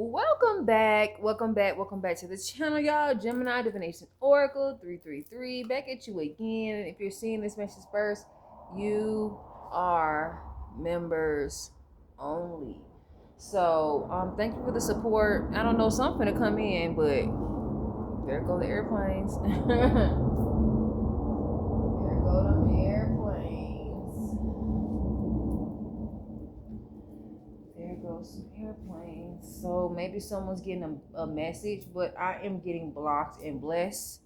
Welcome back. Welcome back to the channel, y'all. Gemini Divination Oracle 333. Back at you again. If you're seeing this message first, you are members only. So thank you for the support. I don't know, something to come in, but there go the airplanes. There go them airplanes. There goes some airplanes. So maybe someone's getting a message, but I am getting blocked and blessed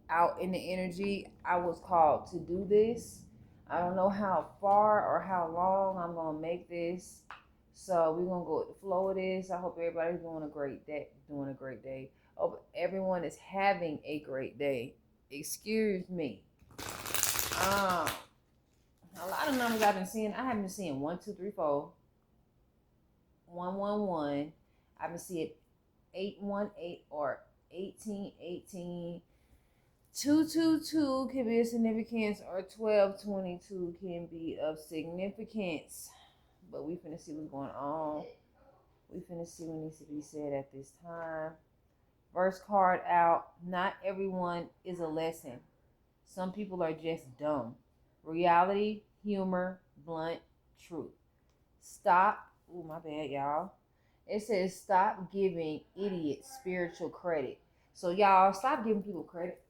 out in the energy. I was called to do this. I don't know how far or how long I'm gonna make this. So we're gonna go with the flow of this. I hope everybody's doing a great day. Hope everyone is having a great day. Excuse me. Um, a lot of numbers I've been seeing. I haven't been seeing 1, 2, 3, 4. 111. I've been seeing 818 or 1818. 222 can be of significance, or 1222 can be of significance. But we finna see what's going on. We finna see what needs to be said at this time. First card out. Not everyone is a lesson. Some people are just dumb. Reality, humor, blunt, truth. Stop. Oh, my bad, y'all. It says stop giving idiots spiritual credit. So y'all, stop giving people credit.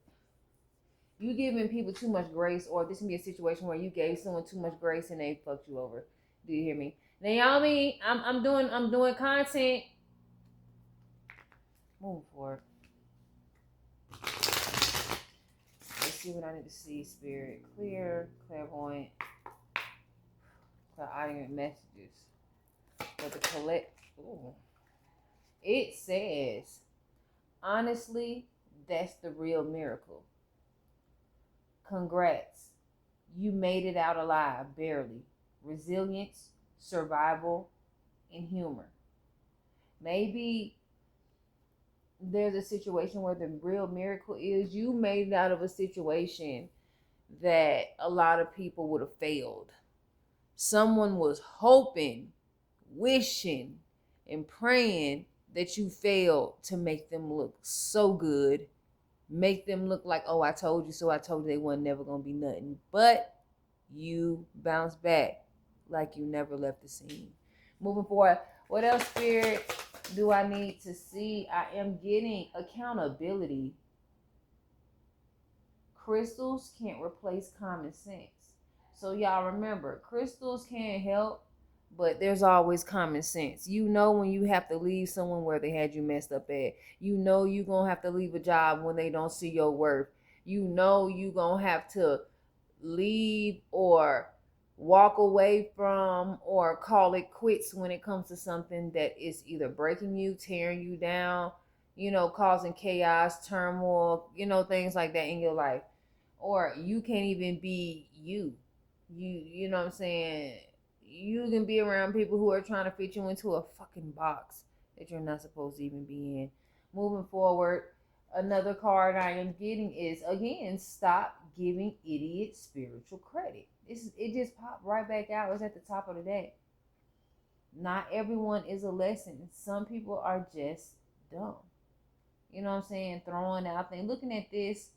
You giving people too much grace, or this can be a situation where you gave someone too much grace and they fucked you over. Do you hear me? Naomi, I'm doing content. Move forward. Let's see what I need to see. Spirit, clear, clairvoyant, clairaudient messages for the collect. Ooh. It says, honestly, that's the real miracle. Congrats. You made it out alive, barely. Resilience, survival, and humor. Maybe there's a situation where the real miracle is you made it out of a situation that a lot of people would have failed. Someone was hoping, wishing, and praying that you failed to make them look so good. Make them look like, oh, I told you so. I told you they wasn't never going to be nothing. But you bounce back like you never left the scene. Moving forward, what else, Spirit, do I need to see? I am getting accountability. Crystals can't replace common sense. So y'all remember, crystals can't help, but there's always common sense. You know when you have to leave someone where they had you messed up at. You know you're going to have to leave a job when they don't see your worth. You know you're going to have to leave or walk away from or call it quits when it comes to something that is either breaking you, tearing you down, causing chaos, turmoil, things like that in your life. Or you can't even be you. You know what I'm saying? You can be around people who are trying to fit you into a fucking box that you're not supposed to even be in. Moving forward, another card I am getting is, again, stop giving idiots spiritual credit. It just popped right back out. It's at the top of the deck. Not everyone is a lesson. Some people are just dumb. You know what I'm saying? Throwing out things. Looking at this,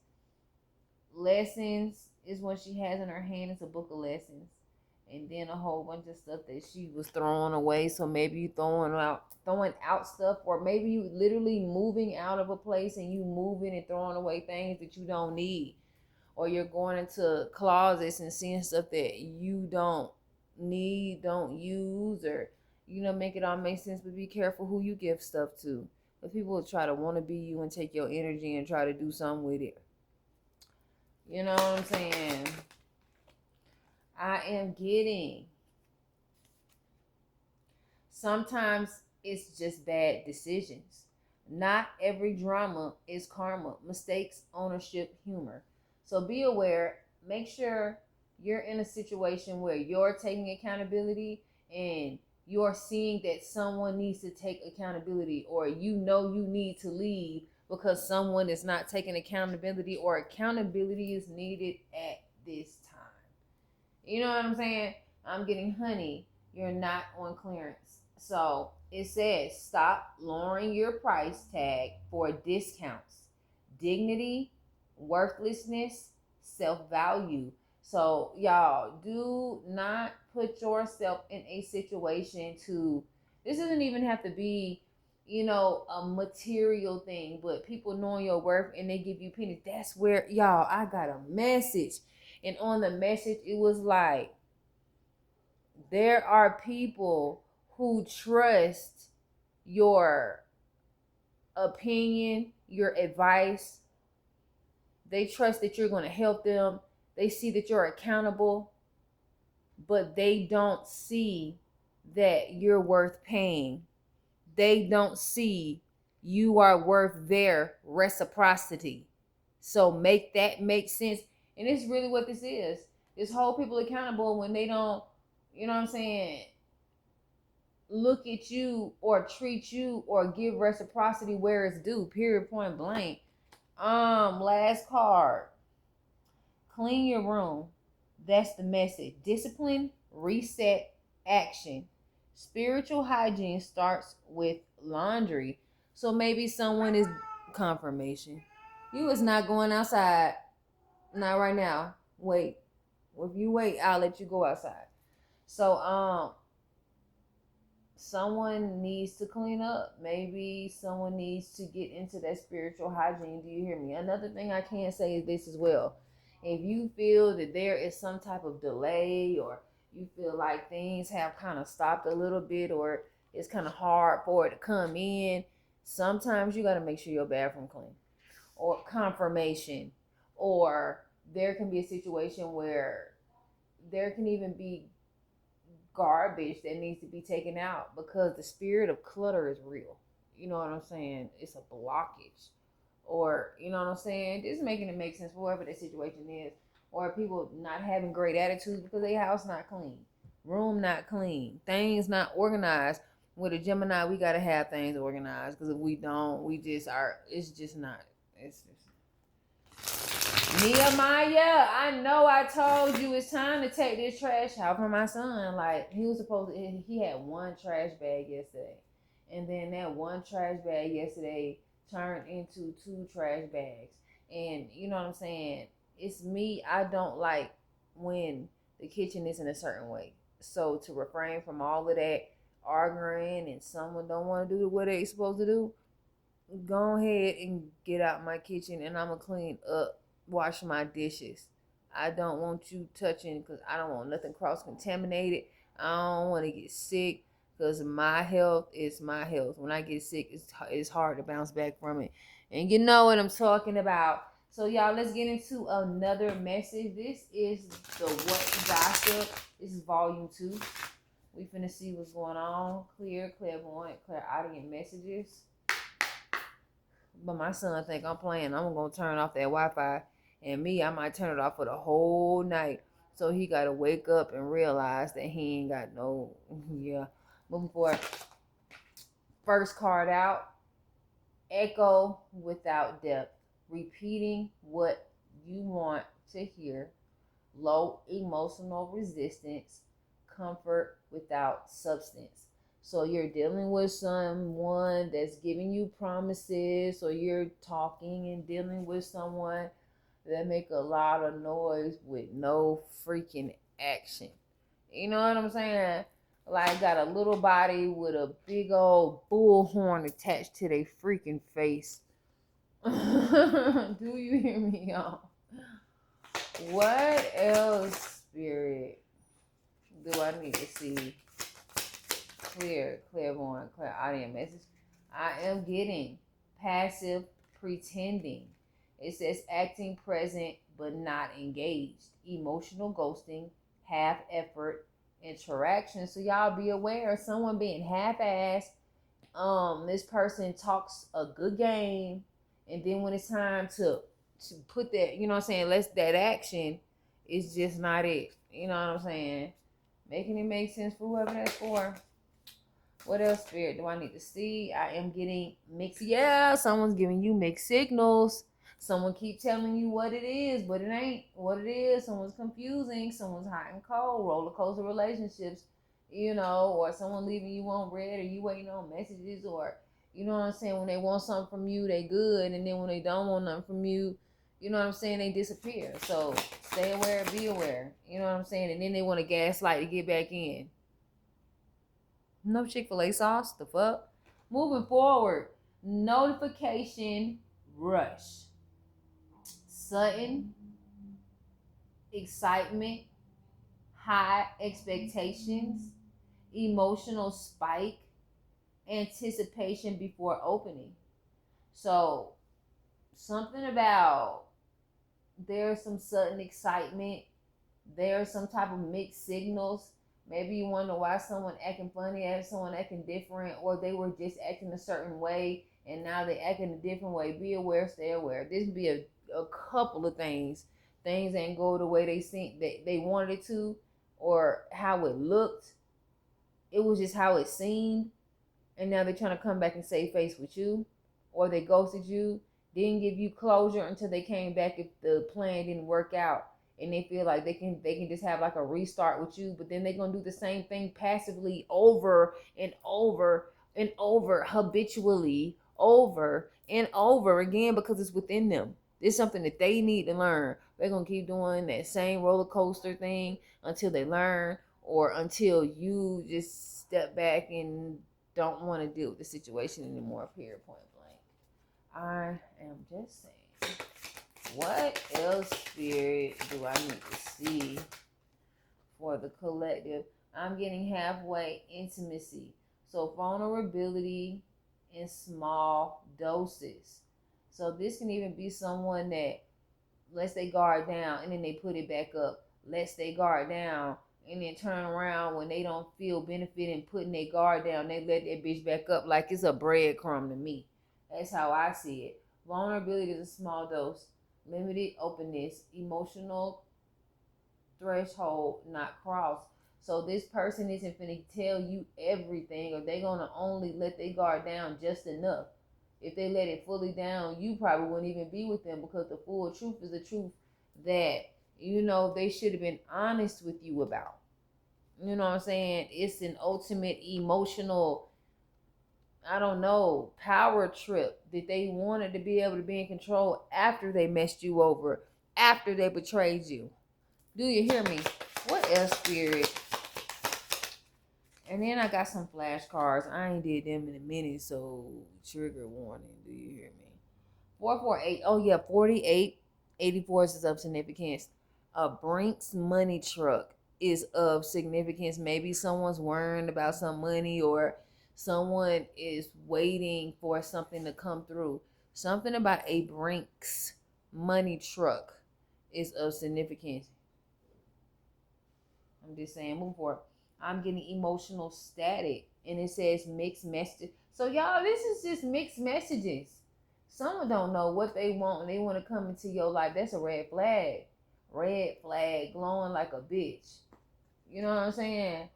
lessons is what she has in her hand. It's a book of lessons. And then a whole bunch of stuff that she was throwing away. So maybe you throwing out stuff, or maybe you literally moving out of a place and you moving and throwing away things that you don't need. Or you're going into closets and seeing stuff that you don't need, don't use, or make it all make sense. But be careful who you give stuff to. But people will try to want to be you and take your energy and try to do something with it. You know what I'm saying? I am getting, sometimes it's just bad decisions. Not every drama is karma. Mistakes, ownership, humor. So be aware. Make sure you're in a situation where you're taking accountability and you're seeing that someone needs to take accountability, or you need to leave because someone is not taking accountability, or accountability is needed at this time. You know what I'm saying? I'm getting, honey, you're not on clearance. So it says, stop lowering your price tag for discounts, dignity, worthlessness, self value. So, y'all, do not put yourself in a situation to, this doesn't even have to be, a material thing, but people knowing your worth and they give you pennies. That's where, y'all, I got a message. And on the message, it was like, there are people who trust your opinion, your advice. They trust that you're going to help them. They see that you're accountable, but they don't see that you're worth paying. They don't see you are worth their reciprocity. So make that make sense. And it's really what this is. This hold people accountable when they don't, you know what I'm saying, look at you or treat you or give reciprocity where it's due. Period, point blank. Last card. Clean your room. That's the message. Discipline, reset, action. Spiritual hygiene starts with laundry. So maybe someone is confirmation. You is not going outside. Not right now. Wait. If you wait, I'll let you go outside. So someone needs to clean up. Maybe someone needs to get into that spiritual hygiene. Do you hear me? Another thing I can say is this as well. If you feel that there is some type of delay, or you feel like things have kind of stopped a little bit, or it's kind of hard for it to come in, sometimes you got to make sure your bathroom clean, or confirmation, or there can be a situation where there can even be garbage that needs to be taken out because the spirit of clutter is real. You know what I'm saying? It's a blockage. Or, you know what I'm saying? Just making it make sense for whatever the situation is. Or people not having great attitudes because their house not clean. Room not clean. Things not organized. With a Gemini, we got to have things organized. Because if we don't, we just are, it's just not. It's just. Nehemiah, I know I told you it's time to take this trash out for my son. Like, he was supposed to, he had one trash bag yesterday. And then that one trash bag yesterday turned into 2 trash bags. And you know what I'm saying? It's me, I don't like when the kitchen is in a certain way. So to refrain from all of that arguing and someone don't want to do what they supposed to do, go ahead and get out my kitchen and I'm going to clean up, wash my dishes. I don't want you touching because I don't want nothing cross-contaminated. I don't want to get sick because my health is my health. When I get sick, it's hard to bounce back from it. And you know what I'm talking about. So, y'all, let's get into another message. This is the What Gossip. This is volume 2. We finna see what's going on. Clear, clairvoyant, clairaudient messages. But my son think I'm playing. I'm going to turn off that Wi-Fi. And me, I might turn it off for the whole night. So he got to wake up and realize that he ain't got no, yeah. Moving forward. First card out. Echo without depth. Repeating what you want to hear. Low emotional resistance. Comfort without substance. So you're dealing with someone that's giving you promises, or you're talking and dealing with someone that make a lot of noise with no freaking action. You know what I'm saying? Like, got a little body with a big old bullhorn attached to their freaking face. Do you hear me, y'all? What else, Spirit, do I need to see? Clear, clairvoyant, clairaudient message. I am getting passive pretending. It says acting present but not engaged. Emotional ghosting, half effort, interaction. So y'all be aware of someone being half-assed. This person talks a good game, and then when it's time to put that, you know what I'm saying, that action, it's just not it. You know what I'm saying? Making it make sense for whoever that's for. What else, Spirit, do I need to see? I am getting mixed. Yeah, someone's giving you mixed signals. Someone keep telling you what it is, but it ain't what it is. Someone's confusing. Someone's hot and cold. Roller coaster relationships. or someone leaving you on red, or you waiting on messages, or you know what I'm saying, when they want something from you, they good, and then when they don't want nothing from you, you know what I'm saying, they disappear. So stay aware, be aware, you know what I'm saying, and then they want to gaslight to get back in. No Chick-fil-A sauce, the fuck? Moving forward, notification rush. Sudden excitement, high expectations, emotional spike, anticipation before opening. So something about there's some sudden excitement, there's some type of mixed signals. Maybe you wonder why someone acting funny, someone acting different, or they were just acting a certain way and now they acting a different way. Be aware, stay aware. This could be a couple of things. Things ain't go the way they wanted it to, or how it looked. It was just how it seemed, and now they're trying to come back and save face with you, or they ghosted you, didn't give you closure until they came back if the plan didn't work out, and they feel like they can just have like a restart with you, but then they're gonna do the same thing passively over and over and over, habitually, over and over again, because it's within them. It's something that they need to learn. They're gonna keep doing that same roller coaster thing until they learn, or until you just step back and don't want to deal with the situation anymore, period, point blank. I am just saying, what else, Spirit, do I need to see for the collective? I'm getting halfway intimacy. So vulnerability in small doses. So this can even be someone that lets they guard down and then they put it back up, lets they guard down, and then turn around when they don't feel benefit in putting their guard down, they let that bitch back up like it's a breadcrumb to me. That's how I see it. Vulnerability is a small dose. Limited openness. Emotional threshold not crossed. So this person isn't finna tell you everything, or they gonna only let their guard down just enough. If they let it fully down, you probably wouldn't even be with them, because the full truth is the truth that, they should have been honest with you about. You know what I'm saying? It's an ultimate emotional, I don't know, power trip that they wanted to be able to be in control after they messed you over, after they betrayed you. Do you hear me? What else, Spirit? And then I got some flashcards. I ain't did them in a minute, so trigger warning. Do you hear me? 448. Oh, yeah, 48. 84 is of significance. A Brinks money truck is of significance. Maybe someone's worrying about some money, or someone is waiting for something to come through. Something about a Brinks money truck is of significance. I'm just saying, move forward. I'm getting emotional static, and it says mixed messages. So y'all, this is just mixed messages. Someone don't know what they want, and they want to come into your life. That's a red flag. Red flag, glowing like a bitch. You know what I'm saying?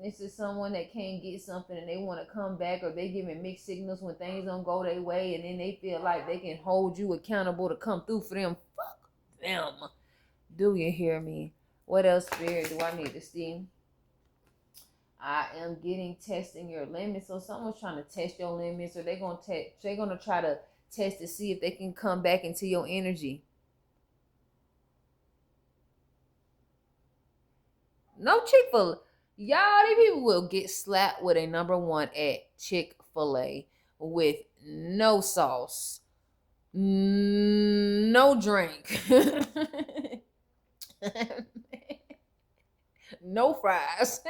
This is someone that can't get something and they want to come back, or they giving mixed signals when things don't go their way, and then they feel like they can hold you accountable to come through for them. Fuck them. Do you hear me? What else, Spirit, do I need to see? I am getting testing your limits. So someone's trying to test your limits, or they're gonna try to test to see if they can come back into your energy. No Chick-fil-A. Y'all, these people will get slapped with a number one at Chick-fil-A with no sauce, no drink, no fries,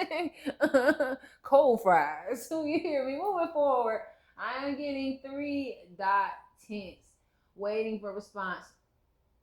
cold fries. So you hear me? Moving forward, I am getting 3 dot tense, waiting for response,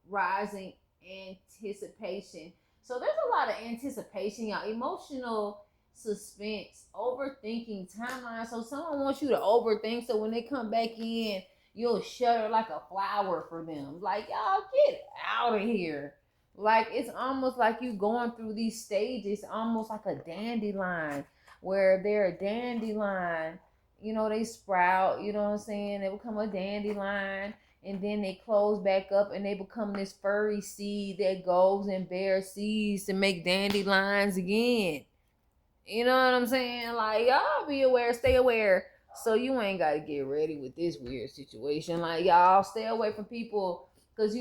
rising anticipation. So there's a lot of anticipation, y'all. Emotional suspense, overthinking, timeline. So someone wants you to overthink, so when they come back in, you'll shudder like a flower for them. Like, y'all, get out of here. Like, it's almost like you going through these stages, almost like a dandelion, where they're a dandelion. They sprout, you know what I'm saying? They become a dandelion, and then they close back up and they become this furry seed that goes and bears seeds to make dandelions again. You know what I'm saying? Like, y'all be aware, stay aware. So you ain't got to get ready with this weird situation. Like, y'all stay away from people because,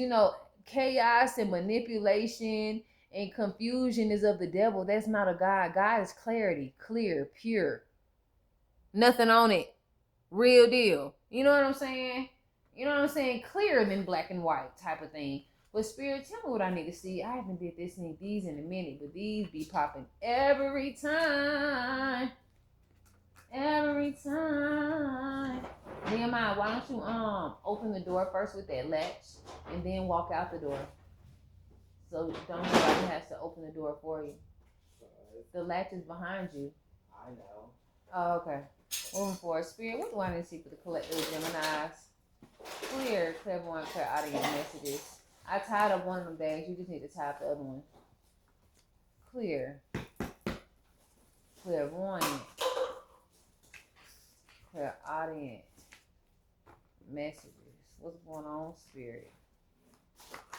chaos and manipulation and confusion is of the devil. That's not a God. God is clarity, clear, pure. Nothing on it. Real deal. You know what I'm saying? You know what I'm saying? Clearer than black and white type of thing. But Spirit, tell me what I need to see. I haven't did these in a minute, but these be popping every time. Every time. Nehemiah, why don't you open the door first with that latch and then walk out the door? So don't nobody has to open the door for you. The latch is behind you. I know. Oh, okay. Moving forward, Spirit, what do I need to see for the collective Geminis? Clear, clairvoyant, clairaudient messages. I tied up one of them days. You just need to tie up the other one. Clear, clairvoyant, clairaudient messages. What's going on, Spirit?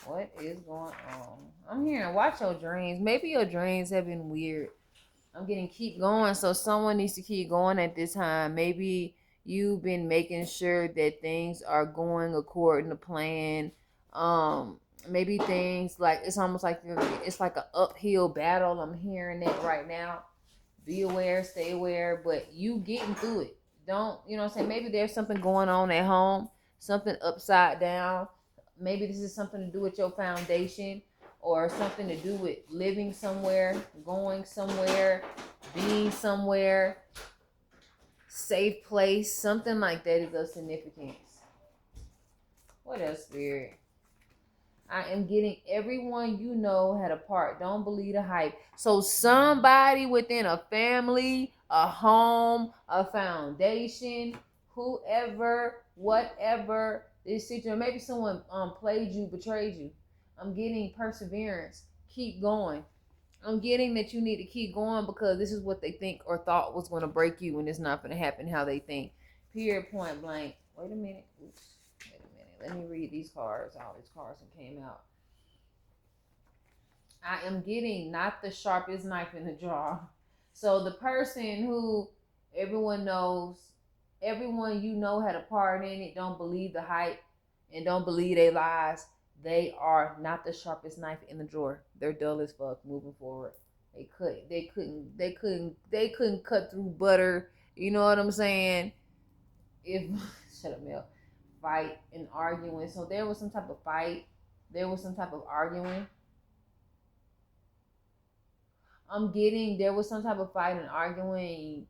What is going on? I'm hearing, watch your dreams. Maybe your dreams have been weird. I'm getting keep going, so someone needs to keep going at this time. Maybe you've been making sure that things are going according to plan. Maybe things like it's almost like it's like an uphill battle. I'm hearing that right now. Be aware, stay aware, but you getting through it. Don't, you know what I'm saying? Maybe there's something going on at home, something upside down. Maybe this is something to do with your foundation or something to do with living somewhere, going somewhere, being somewhere, safe place, something like that is of significance. What else, Spirit? I am getting everyone you know had a part. Don't believe the hype. So somebody within a family, a home, a foundation, whoever, whatever this situation, maybe someone played you, betrayed you. I'm getting perseverance. Keep going. I'm getting that you need to keep going because this is what they think or thought was going to break you and it's not going to happen how they think. Period, point blank. Wait a minute. Oops. Let me read these cards. All these cards that came out. I am getting not the sharpest knife in the drawer. So the person who everyone knows, everyone you know had a part in it, don't believe the hype and don't believe they lies. They are not the sharpest knife in the drawer. They're dull as fuck moving forward. They couldn't cut through butter. You know what I'm saying? If shut up, Mel. Fight and arguing. So there was some type of fight. There was some type of arguing. I'm getting there was some type of fight and arguing.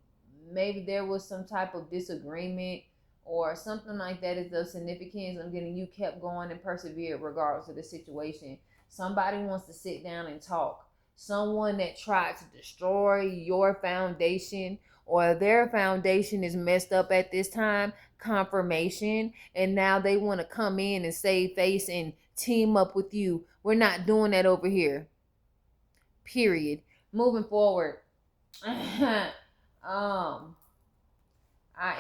Maybe there was some type of disagreement or something like that is of significance. I'm getting you kept going and persevered regardless of the situation. Somebody wants to sit down and talk. Someone that tried to destroy your foundation or their foundation is messed up at this time, confirmation, and now they want to come in and save face and team up with you. We're not doing that over here. Period. Moving forward. I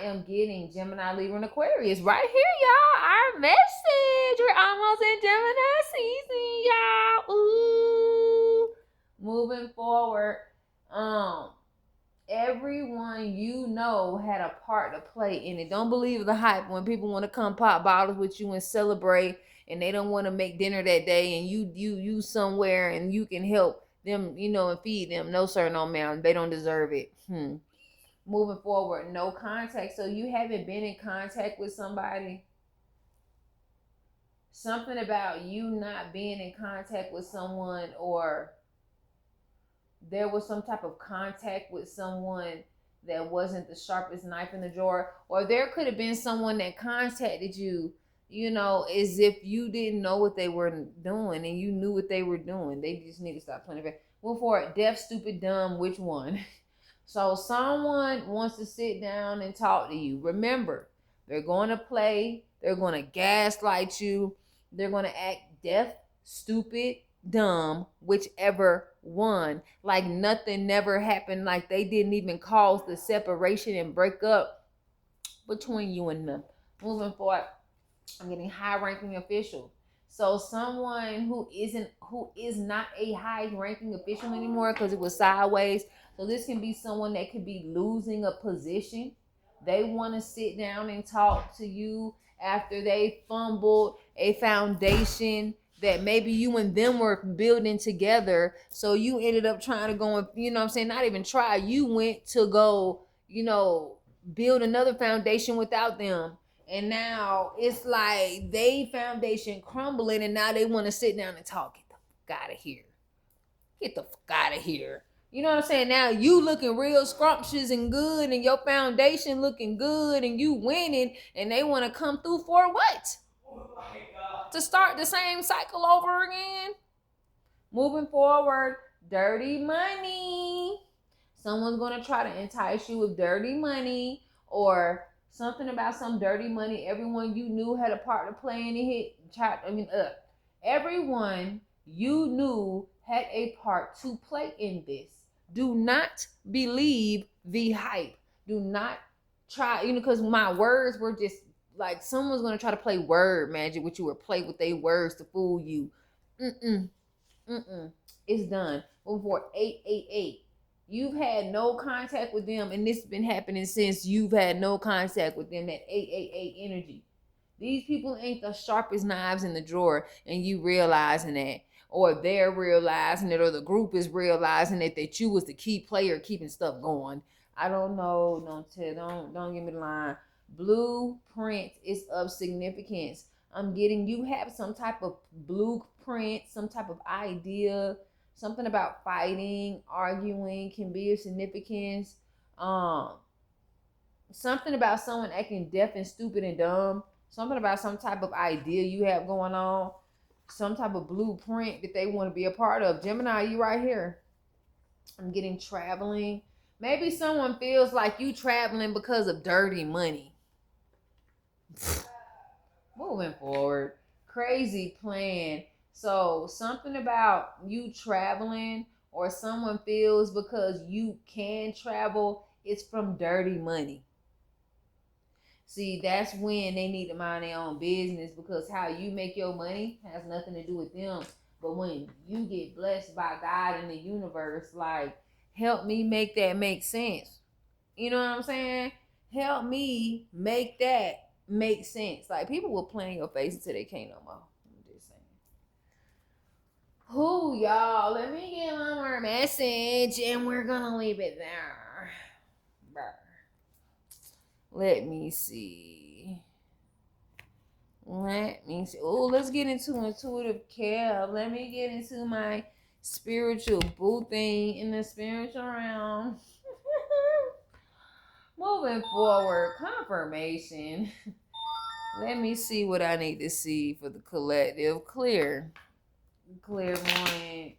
am getting Gemini, Libra, and Aquarius right here, y'all. Our message. We're almost in Gemini season, y'all. Ooh. Moving forward. Everyone you know had a part to play in it. Don't believe the hype when people want to come pop bottles with you and celebrate and they don't want to make dinner that day and you somewhere and you can help them, and feed them. No sir, no ma'am. They don't deserve it. Moving forward, no contact. So you haven't been in contact with somebody. Something about you not being in contact with someone, or there was some type of contact with someone that wasn't the sharpest knife in the drawer, or there could have been someone that contacted you, as if you didn't know what they were doing and you knew what they were doing. They just need to stop playing it. Move forward. Deaf, stupid, dumb, which one? So someone wants to sit down and talk to you. Remember, they're going to play. They're going to gaslight you. They're going to act deaf, stupid, dumb, whichever one. Like nothing never happened. Like they didn't even cause the separation and break up between you and them. Moving forward, I'm getting high-ranking official. So someone who is not a high ranking official anymore because it was sideways. So this can be someone that could be losing a position. They want to sit down and talk to you after they fumbled a foundation that maybe you and them were building together. So you ended up trying to go and, you know what I'm saying, not even try. You went to go, build another foundation without them. And now it's like they foundation crumbling, and now they want to sit down and talk. Get the fuck out of here. Get the fuck out of here. You know what I'm saying? Now you looking real scrumptious and good, and your foundation looking good, and you winning, and they want to come through for what? Oh my God. To start the same cycle over again? Moving forward, dirty money. Someone's going to try to entice you with dirty money, or something about some dirty money. Everyone you knew had a part to play in it. Everyone you knew had a part to play in this. Do not believe the hype. Do not try, because my words were just like someone's going to try to play word magic with you or play with their words to fool you. It's done. Before 888. You've had no contact with them, and this has been happening since you've had no contact with them, that 888 energy. These people ain't the sharpest knives in the drawer, and you realizing that, or they're realizing it, or the group is realizing it, that you was the key player keeping stuff going. I don't know. Don't give me the line. Blueprint is of significance. I'm getting, you have some type of blueprint, some type of idea. Something about fighting, arguing can be of significance. Something about someone acting deaf and stupid and dumb. Something about some type of idea you have going on. Some type of blueprint that they want to be a part of. Gemini, you right here. I'm getting traveling. Maybe someone feels like you traveling because of dirty money. Moving forward. Crazy plan. So something about you traveling, or someone feels because you can travel, it's from dirty money. See, that's when they need to mind their own business, because how you make your money has nothing to do with them. But when you get blessed by God and the universe, like, help me make that make sense. You know what I'm saying? Help me make that make sense. Like, people will play in your face until they can't no more. I'm just saying. Who, y'all? Let me get one more message and we're gonna leave it there. Let me see. Oh, let's get into intuitive care. Let me get into my spiritual boo thing in the spiritual realm. Moving forward, confirmation. Let me see what I need to see for the collective. Clairvoyant,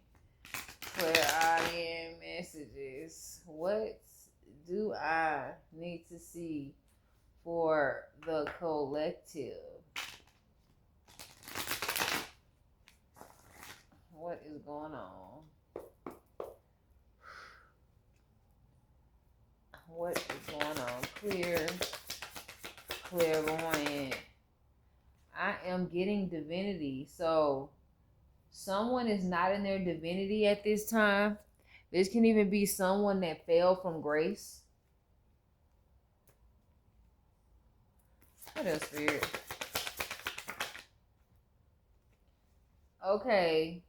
clairaudient messages. What do I need to see for the collective? What is going on? What is going on? Clairvoyant. I am getting divinity. So someone is not in their divinity at this time. This can even be someone that fell from grace. What else, Spirit? Okay.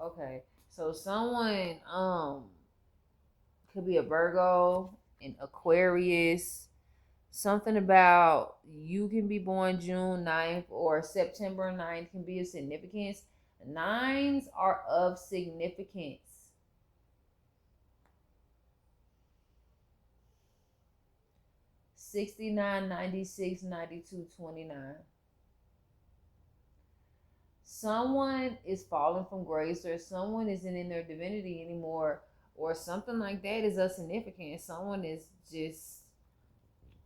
Okay. So someone could be a Virgo, an Aquarius. Something about you can be born June 9th or September 9th can be of significance. Nines are of significance. 69, 96, 92, 29. Someone is falling from grace, or someone isn't in their divinity anymore, or something like that is of significance. Someone is just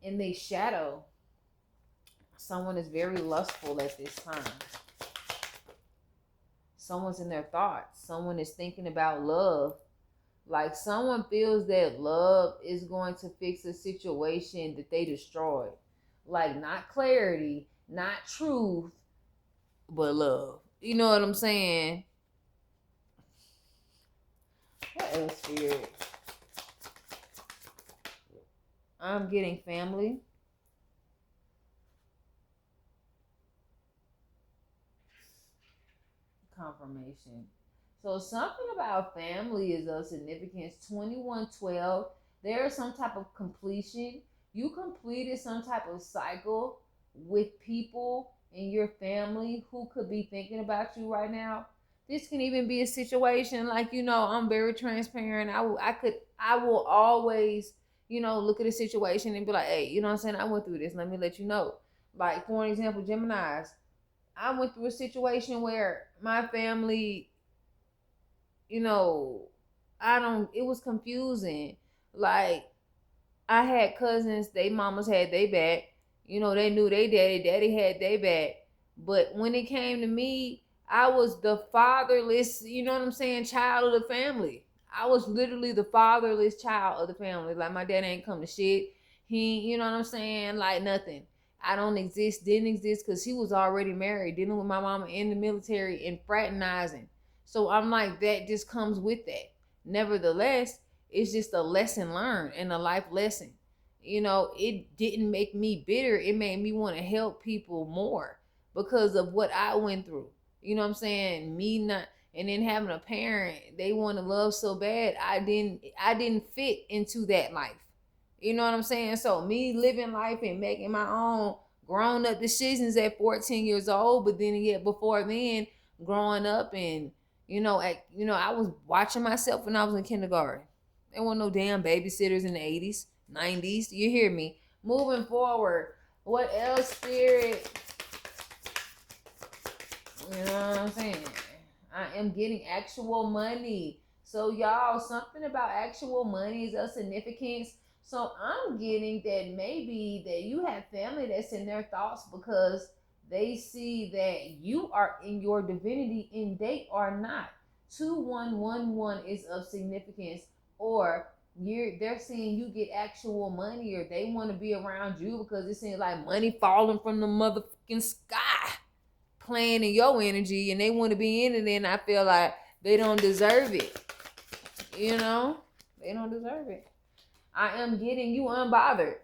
in their shadow. Someone is very lustful at this time. Someone's in their thoughts. Someone is thinking about love. Like someone feels that love is going to fix a situation that they destroyed. Like not clarity, not truth, but love. You know what I'm saying? What else, Spirit? I'm getting family. Confirmation. So something about family is of significance. 2112. There is some type of completion. You completed some type of cycle with people in your family who could be thinking about you right now. This can even be a situation like, I'm very transparent. I will always, look at a situation and be like, hey, you know what I'm saying? I went through this. Let me let you know. Like, for an example, Geminis, I went through a situation where my family, you know, it was confusing. Like, I had cousins, they mamas had they back. They knew they daddy had they back. But when it came to me, I was the fatherless, you know what I'm saying, child of the family. I was literally the fatherless child of the family. Like, my dad ain't come to shit. He, you know what I'm saying, like nothing. I don't exist, didn't exist because he was already married, dealing with my mama in the military and fraternizing. So I'm like, that just comes with that. Nevertheless, it's just a lesson learned and a life lesson. It didn't make me bitter. It made me want to help people more because of what I went through. You know what I'm saying? Me not, and then having a parent, they want to love so bad. I didn't fit into that life. You know what I'm saying? So me living life and making my own grown up decisions at 14 years old, but then yet before then, growing up and I was watching myself when I was in kindergarten. There weren't no damn babysitters in the 80s, 90s. You hear me? Moving forward, what else, Spirit? You know what I'm saying? I am getting actual money. So y'all, something about actual money is of significance. So I'm getting that maybe that you have family that's in their thoughts because they see that you are in your divinity and they are not. 2111 is of significance, or they're seeing you get actual money, or they want to be around you because it seems like money falling from the motherfucking sky, playing in your energy, and they want to be in it, and I feel like they don't deserve it. They don't deserve it. I am getting you unbothered.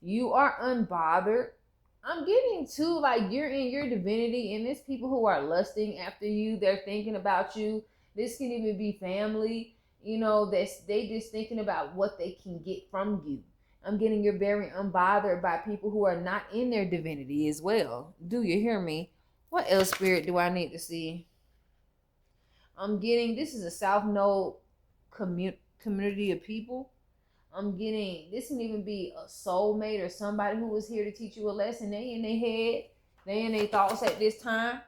You are unbothered. I'm getting too, like, you're in your divinity, and there's people who are lusting after you. They're thinking about you. This can even be family, they just thinking about what they can get from you. I'm getting you're very unbothered by people who are not in their divinity as well. Do you hear me? What else, Spirit, do I need to see? I'm getting, this is a South Node community of people. I'm getting, this can even be a soulmate or somebody who was here to teach you a lesson. They in their head, they in their thoughts at this time.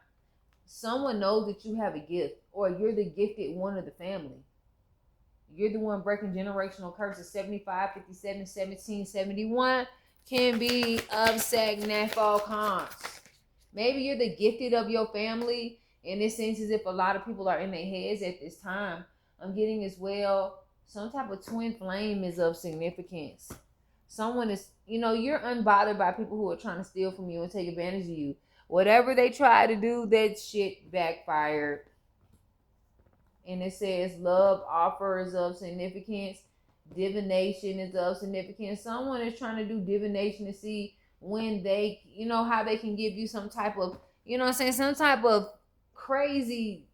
Someone knows that you have a gift, or you're the gifted one of the family. You're the one breaking generational curses. 75, 57, 17, 71 can be of Sagnafal cons. Maybe you're the gifted of your family, and it seems as if a lot of people are in their heads at this time. I'm getting as well, some type of twin flame is of significance. Someone is, you're unbothered by people who are trying to steal from you and take advantage of you. Whatever they try to do, that shit backfired. And it says love offer is of significance. Divination is of significance. Someone is trying to do divination to see when they, how they can give you some type of, some type of crazy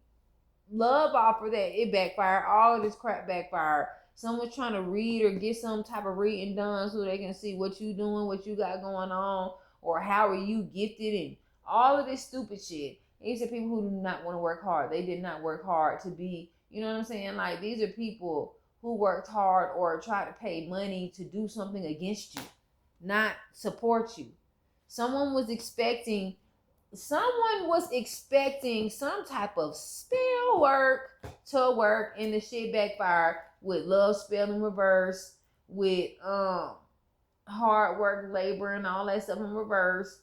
love offer that it backfired. All of this crap backfired. Someone's trying to read or get some type of reading done so they can see what you doing, what you got going on, or how are you gifted, and all of this stupid shit. These are people who do not want to work hard. They did not work hard to be, you know what I'm saying? Like, these are people who worked hard or tried to pay money to do something against you, not support you. Someone was expecting some type of spell work to work, and the shit backfired with love spell in reverse, with hard work, labor, and all that stuff in reverse.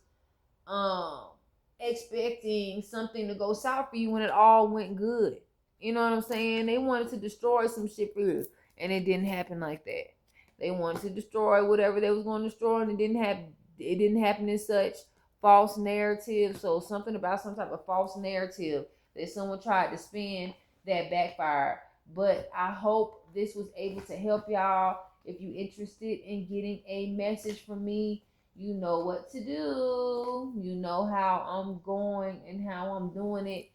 Expecting something to go south for you when it all went good. You know what I'm saying? They wanted to destroy some shit for you, and it didn't happen like that. They wanted to destroy whatever they was going to destroy, and it didn't happen. It didn't happen in such false narrative. So something about some type of false narrative that someone tried to spin that backfired. But I hope this was able to help y'all. If you interested in getting a message from me, you know what to do. You know how I'm going and how I'm doing it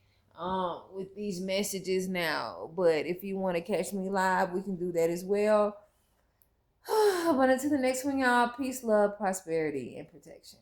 with these messages now. But if you want to catch me live, we can do that as well. But until the next one, y'all, peace, love, prosperity, and protection.